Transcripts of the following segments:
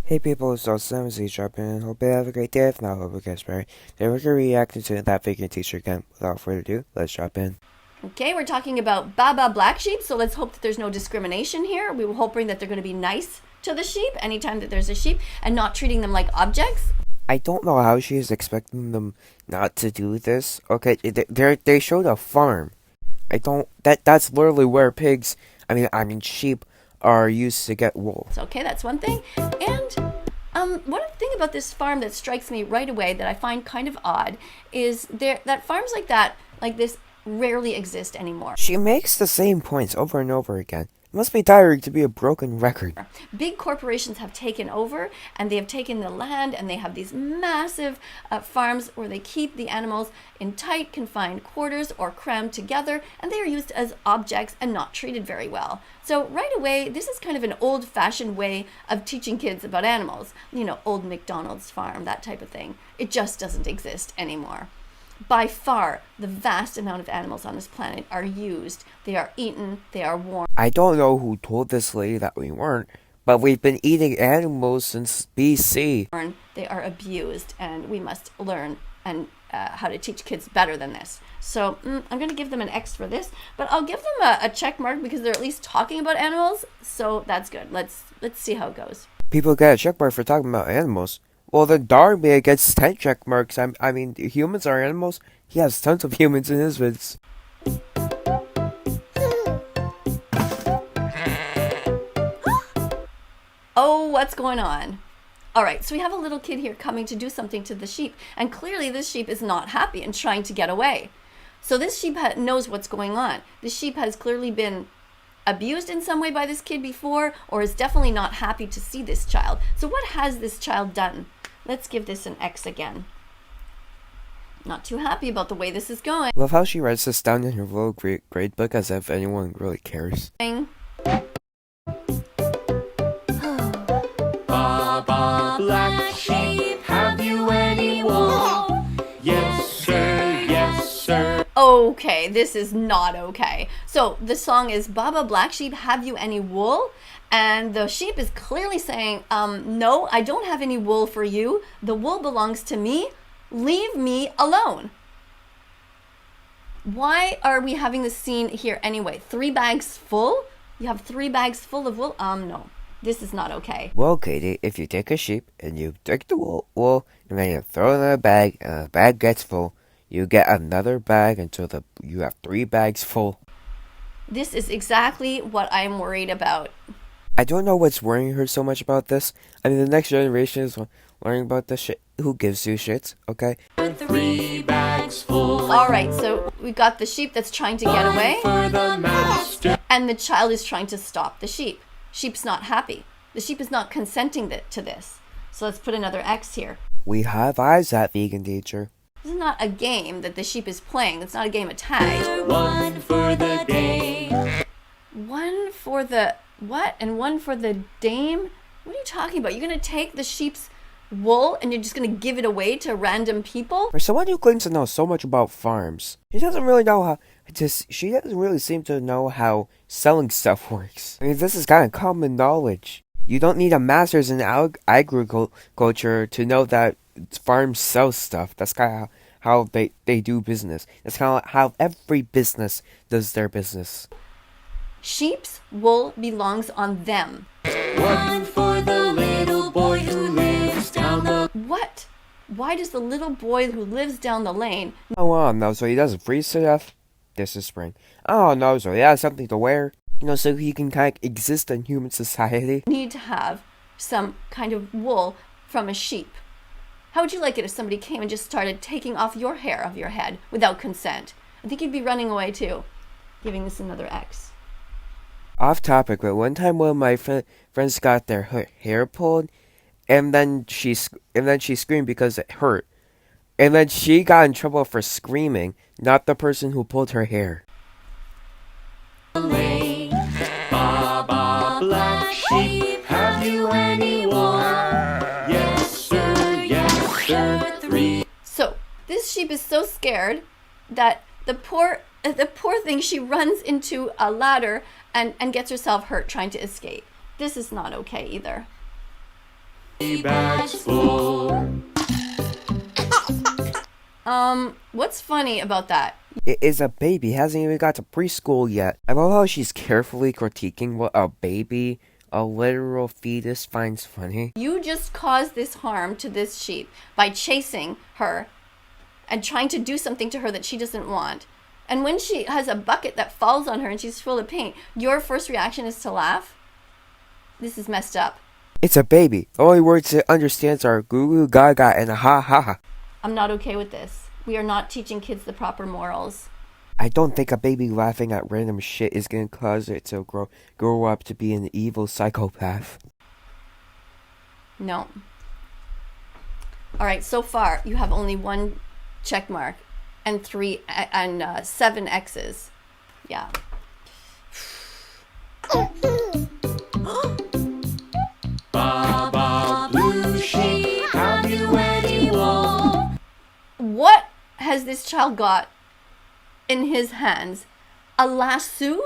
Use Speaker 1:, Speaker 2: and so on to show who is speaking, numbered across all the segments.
Speaker 1: Hey people, it's Sam Z dropping in. Hope you have a great day. If not, hope it gets better. Then we're gonna react to that vegan teacher again. Without further ado, let's drop in.
Speaker 2: Okay, we're talking about Baba Black Sheep, so let's hope that there's no discrimination here. We were hoping that they're going to be nice to the sheep anytime that there's a sheep and not treating them like objects.
Speaker 1: I don't know how she is expecting them not to do this. Okay, they showed a farm. That's literally where pigs, I mean sheep, are used to get wool.
Speaker 2: So, okay, that's one thing. And one thing about this farm that strikes me right away that I find kind of odd is that farms like this, rarely exist anymore.
Speaker 1: She makes the same points over and over again. It must be tiring to be a broken record.
Speaker 2: Big corporations have taken over and they have taken the land and they have these massive farms where they keep the animals in tight confined quarters or crammed together, and they are used as objects and not treated very well. So right away, this is kind of an old-fashioned way of teaching kids about animals. You know, old McDonald's farm, that type of thing. It just doesn't exist anymore. By far, the vast amount of animals on this planet are used. They are eaten, they are worn.
Speaker 1: I don't know who told this lady that we weren't, but we've been eating animals since BC.
Speaker 2: They are abused, and we must learn how to teach kids better than this. So I'm going to give them an X for this, but I'll give them a check mark because they're at least talking about animals, so that's good. Let's see how it goes.
Speaker 1: People get a check mark for talking about animals. Well, the Darby gets 10 check marks. I mean, humans are animals. He has tons of humans in his vids.
Speaker 2: Oh, what's going on? All right, so we have a little kid here coming to do something to the sheep, and clearly this sheep is not happy and trying to get away. So this sheep knows what's going on. The sheep has clearly been abused in some way by this kid before, or is definitely not happy to see this child. So what has this child done? Let's give this an X again. Not too happy about the way this is going.
Speaker 1: Love how she writes this down in her little grade book as if anyone really cares.
Speaker 3: Baba Black Sheep, have you any wool? Yes, sir, yes, sir.
Speaker 2: Okay, this is not okay. So the song is Baba Black Sheep, have you any wool? And the sheep is clearly saying, no, I don't have any wool for you. The wool belongs to me. Leave me alone. Why are we having this scene here anyway? 3 bags full? You have 3 bags full of wool? No, this is not okay.
Speaker 1: Well, Katie, if you take a sheep and you take the wool and then you throw it in a bag and the bag gets full, you get another bag until you have 3 bags full.
Speaker 2: This is exactly what I'm worried about.
Speaker 1: I don't know what's worrying her so much about this. I mean, the next generation is learning about this shit. Who gives 2 shits, okay?
Speaker 3: 3 bags full.
Speaker 2: All right, so we got the sheep that's trying to get away,
Speaker 3: For the master.
Speaker 2: and the child is trying to stop the sheep. Sheep's not happy. The sheep is not consenting to this. So let's put another X here.
Speaker 1: We have eyes, that vegan teacher.
Speaker 2: This is not a game that the sheep is playing. It's not a game of tag.
Speaker 3: 1 for the day.
Speaker 2: 1 for the what? And 1 for the dame? What are you talking about? You're going to take the sheep's wool and you're just going to give it away to random people?
Speaker 1: For someone who claims to know so much about farms, she doesn't really seem to know how selling stuff works. I mean, this is kind of common knowledge. You don't need a master's in agriculture to know that farms sell stuff. That's kind of how they do business. That's kind of how every business does their business.
Speaker 2: Sheep's wool belongs on them.
Speaker 3: 1 for the little boy who lives down the...
Speaker 2: What? Why does the little boy who lives down the lane
Speaker 1: Oh, no, so he doesn't freeze to death? This is spring. Oh, no, so he has something to wear? You know, so he can kind of exist in human society?
Speaker 2: need to have some kind of wool from a sheep? How would you like it if somebody came and just started taking off your hair of your head without consent? I think you'd be running away too. Giving this another X.
Speaker 1: Off topic, but one time one of my friends got their hair pulled, and then she screamed because it hurt. And then she got in trouble for screaming, not the person who pulled her hair.
Speaker 3: Baba Black Sheep, have you any wool? Yes, sir, 3.
Speaker 2: So this sheep is so scared that the poor thing, she runs into a ladder and gets herself hurt trying to escape. This is not okay either.
Speaker 3: bags full.
Speaker 2: What's funny about that?
Speaker 1: It is a baby, hasn't even got to preschool yet. I love how she's carefully critiquing what a baby, a literal fetus, finds funny.
Speaker 2: You just caused this harm to this sheep by chasing her and trying to do something to her that she doesn't want. And when she has a bucket that falls on her and she's full of paint, your first reaction is to laugh? This is messed up.
Speaker 1: It's a baby. The only words it understands are goo goo gaga and a ha ha ha.
Speaker 2: I'm not okay with this. We are not teaching kids the proper morals.
Speaker 1: I don't think a baby laughing at random shit is gonna cause it to grow up to be an evil psychopath.
Speaker 2: No. All right, so far you have only 1 check mark and 7 X's. Yeah.
Speaker 3: Baba Blue Sheep, have you any wool?
Speaker 2: What has this child got in his hands? A lasso?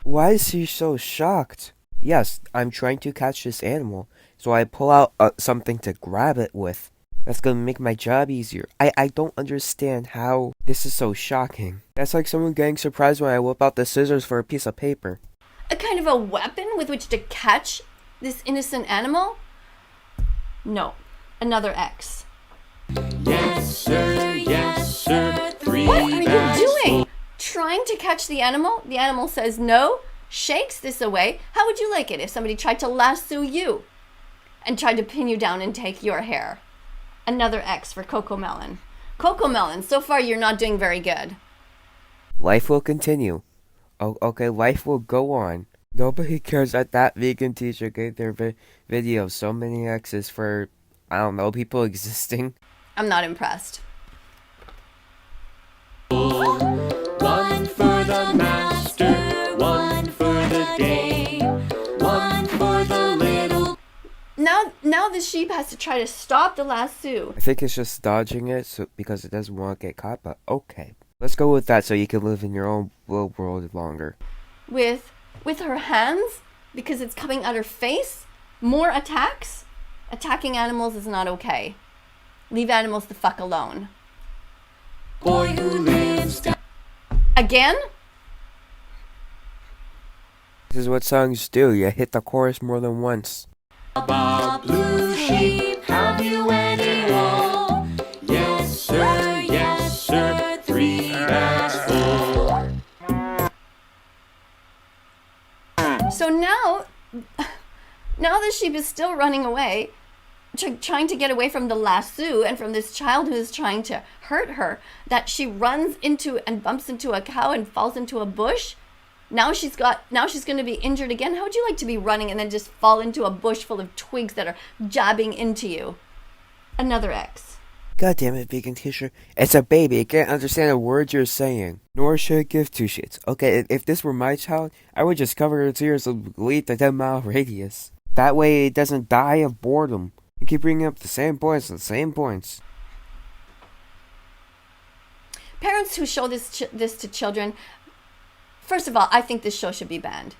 Speaker 1: Why is he so shocked? Yes, I'm trying to catch this animal, so I pull out something to grab it with. That's gonna make my job easier. I don't understand how this is so shocking. That's like someone getting surprised when I whip out the scissors for a piece of paper.
Speaker 2: A kind of a weapon with which to catch this innocent animal? No. Another X.
Speaker 3: Yes, sir, 3
Speaker 2: What are
Speaker 3: bags
Speaker 2: you doing?
Speaker 3: full.
Speaker 2: Trying to catch the animal? The animal says no, shakes this away. How would you like it if somebody tried to lasso you and tried to pin you down and take your hair? Another X for Coco Melon. Coco Melon, so far you're not doing very good.
Speaker 1: Life will continue. Oh, okay, life will go on. Nobody cares that vegan teacher gave their video so many X's for, I don't know, people existing.
Speaker 2: I'm not impressed.
Speaker 3: 1 for the master, 1 for the day, 1 for the little.
Speaker 2: Now the sheep has to try to stop the lasso.
Speaker 1: I think it's just dodging it because it doesn't want to get caught, but okay. Let's go with that so you can live in your own little world longer.
Speaker 2: With her hands, because it's coming at her face. More attacks. Attacking animals is not okay. Leave animals the fuck alone.
Speaker 3: Boy who lives down.
Speaker 2: Again?
Speaker 1: This is what songs do. You hit the chorus more than once.
Speaker 3: Baba Blue Sheep, have you any wool? Yes, sir, 3 bags full.
Speaker 2: So now the sheep is still running away, trying to get away from the lasso and from this child who is trying to hurt her, that she runs into and bumps into a cow and falls into a bush. Now she's going to be injured again. How would you like to be running and then just fall into a bush full of twigs that are jabbing into you? Another X.
Speaker 1: God damn it, vegan teacher. It's a baby. It can't understand a word you're saying. Nor should it give 2 shits. Okay, if this were my child, I would just cover its ears and leave the 10-mile radius. That way it doesn't die of boredom. You keep bringing up the same points and the same points.
Speaker 2: Parents who show this to children, first of all, I think this show should be banned.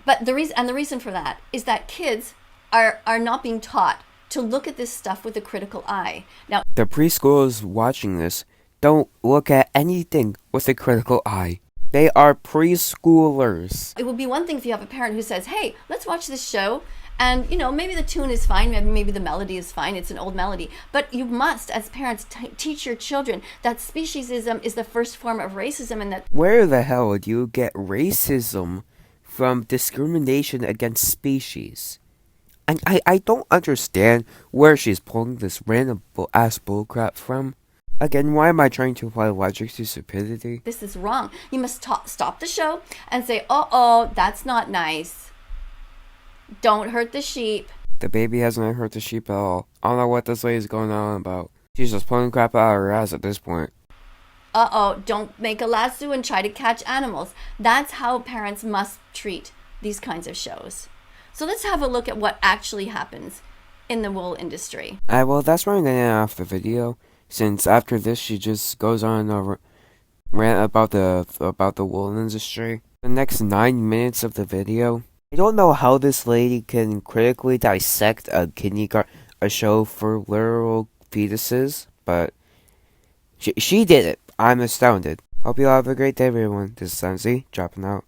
Speaker 2: But the reason for that is that kids are not being taught to look at this stuff with a critical eye. Now,
Speaker 1: The preschoolers watching this don't look at anything with a critical eye. They are preschoolers.
Speaker 2: it would be one thing if you have a parent who says, hey, let's watch this show. And, maybe the tune is fine. Maybe the melody is fine. It's an old melody. But you must, as parents, teach your children that speciesism is the first form of racism and that
Speaker 1: Where the hell do you get racism from discrimination against species? And I don't understand where she's pulling this random ass bullcrap from. Again, why am I trying to apply logic to stupidity?
Speaker 2: this is wrong. You must stop the show and say, oh, that's not nice. Don't hurt the sheep.
Speaker 1: The baby hasn't hurt the sheep at all. I don't know what this lady's going on about. She's just pulling crap out of her ass at this point.
Speaker 2: Don't make a lasso and try to catch animals. That's how parents must treat these kinds of shows. So let's have a look at what actually happens in the wool industry.
Speaker 1: Well, that's where I'm gonna end off the video. Since after this, she just goes on a rant about the wool industry. The next 9 minutes of the video I don't know how this lady can critically dissect a show for literal fetuses, but she did it. I'm astounded. Hope you all have a great day, everyone. This is MC, dropping out.